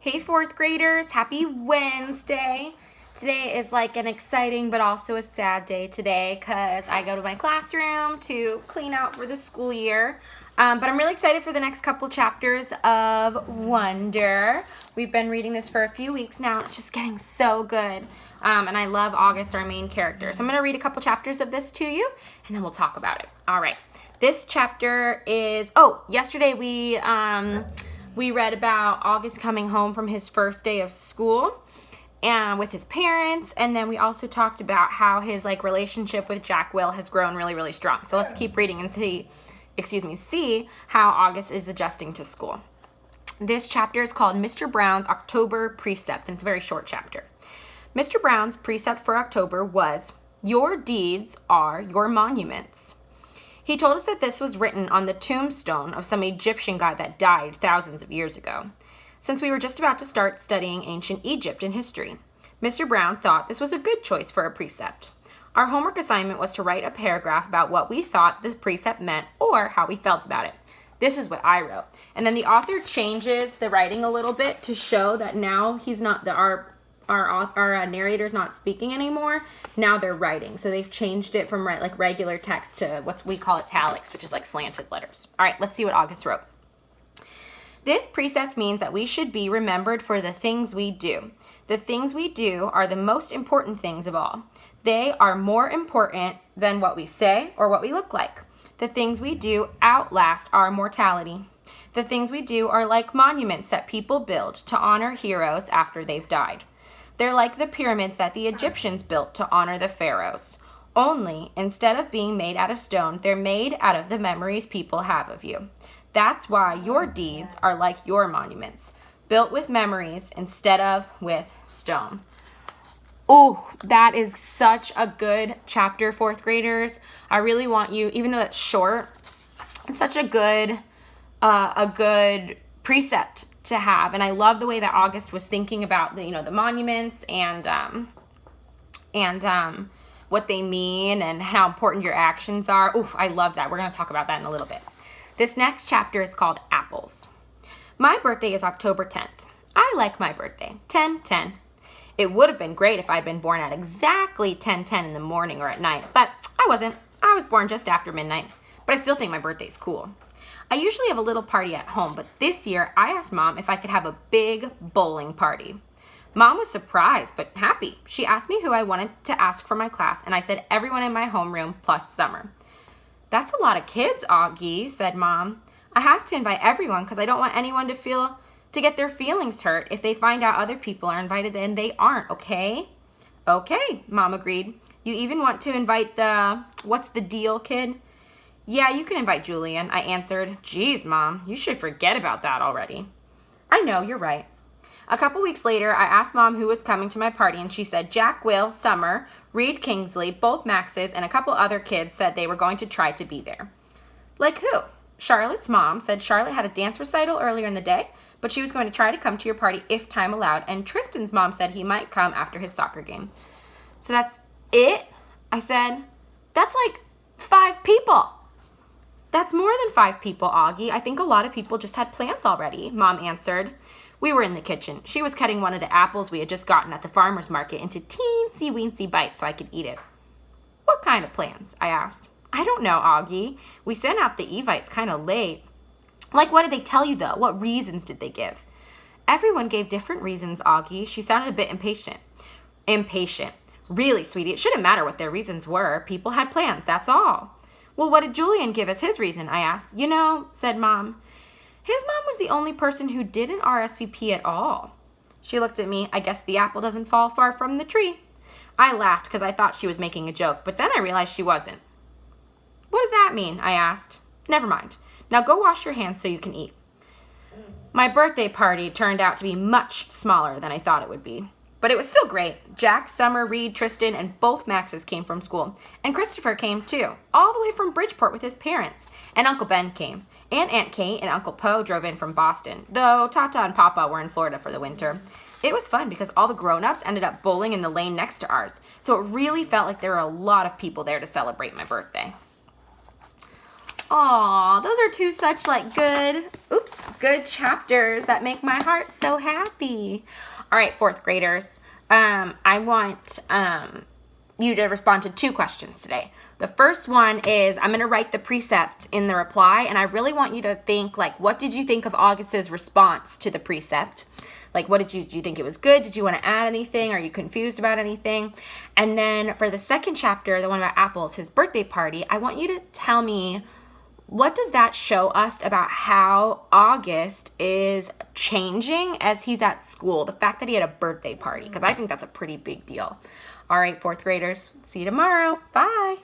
Hey, fourth graders, happy Wednesday. Today is like an exciting but also a sad day today because I go to my classroom to clean out for the school year. But I'm really excited for the next couple chapters of Wonder. We've been reading this for a few weeks now. It's just getting so good. And I love August, our main character. So I'm going to read a couple chapters of this to you, and then we'll talk about it. All right. This chapter is, yesterday we read about August coming home from his first day of school and with his parents, and then we also talked about how his relationship with Jack Will has grown really, really strong. So let's keep reading and see how August is adjusting to school. This chapter is called Mr. Brown's October Precept, and it's a very short chapter. Mr. Brown's precept for October was, "Your deeds are your monuments." He told us that this was written on the tombstone of some Egyptian god that died thousands of years ago. Since we were just about to start studying ancient Egypt in history, Mr. Brown thought this was a good choice for a precept. Our homework assignment was to write a paragraph about what we thought this precept meant or how we felt about it. This is what I wrote. And then the author changes the writing a little bit to show that now he's not our narrator's not speaking anymore. Now they're writing. So they've changed it from regular text to what we call italics, which is like slanted letters. All right, let's see what August wrote. This precept means that we should be remembered for the things we do. The things we do are the most important things of all. They are more important than what we say or what we look like. The things we do outlast our mortality. The things we do are like monuments that people build to honor heroes after they've died. They're like the pyramids that the Egyptians built to honor the pharaohs. Only, instead of being made out of stone, they're made out of the memories people have of you. That's why your deeds are like your monuments, built with memories instead of with stone. Oh, that is such a good chapter, fourth graders. I really want you, even though it's short, it's such a good precept to have. And I love the way that August was thinking about the monuments and what they mean and how important your actions are. Oof, I love that. We're going to talk about that in a little bit. This next chapter is called Apples. My birthday is October 10th. I like my birthday, 10/10. It would have been great if I'd been born at exactly 10:10 in the morning or at night, but I wasn't. I was born just after midnight, but I still think my birthday's cool. I usually have a little party at home, but this year I asked Mom if I could have a big bowling party. Mom was surprised, but happy. She asked me who I wanted to ask for my class, and I said everyone in my homeroom plus Summer. "That's a lot of kids, Augie," said Mom. "I have to invite everyone because I don't want anyone to get their feelings hurt if they find out other people are invited and they aren't, okay?" "Okay," Mom agreed. "You even want to invite the what's the deal kid?" "Yeah, you can invite Julian," I answered. "Geez, Mom, you should forget about that already." "I know, you're right." A couple weeks later, I asked Mom who was coming to my party, and she said Jack, Will, Summer, Reed Kingsley, both Maxes, and a couple other kids said they were going to try to be there. "Like who?" Charlotte's mom said Charlotte had a dance recital earlier in the day, but she was going to try to come to your party if time allowed, and Tristan's mom said he might come after his soccer game. "So that's it?" I said. "That's like 5 people." "That's more than 5 people, Augie. I think a lot of people just had plans already," Mom answered. We were in the kitchen. She was cutting one of the apples we had just gotten at the farmer's market into teensy-weensy bites so I could eat it. "What kind of plans?" I asked. "I don't know, Augie. We sent out the Evites kind of late." "Like, what did they tell you, though? What reasons did they give?" "Everyone gave different reasons, Augie." She sounded a bit impatient. "Impatient. Really, sweetie, it shouldn't matter what their reasons were. People had plans, that's all." "Well, what did Julian give as his reason?" I asked. "You know," said Mom, "his mom was the only person who didn't RSVP at all." She looked at me. "I guess the apple doesn't fall far from the tree." I laughed because I thought she was making a joke, but then I realized she wasn't. "What does that mean?" I asked. "Never mind. Now go wash your hands so you can eat." My birthday party turned out to be much smaller than I thought it would be. But it was still great. Jack, Summer, Reed, Tristan, and both Maxes came from school. And Christopher came too, all the way from Bridgeport with his parents. And Uncle Ben came. And Aunt Kate and Uncle Poe drove in from Boston, though Tata and Papa were in Florida for the winter. It was fun because all the grown-ups ended up bowling in the lane next to ours. So it really felt like there were a lot of people there to celebrate my birthday. Aw, those are two such like good chapters that make my heart so happy. All right, fourth graders. I want you to respond to two questions today. The first one is, I'm going to write the precept in the reply, and I really want you to think, like, what did you think of August's response to the precept? Like, do you think it was good? Did you want to add anything? Are you confused about anything? And then for the second chapter, the one about apples, his birthday party, I want you to tell me, what does that show us about how August is changing as he's at school? The fact that he had a birthday party, because I think that's a pretty big deal. All right, fourth graders, see you tomorrow. Bye.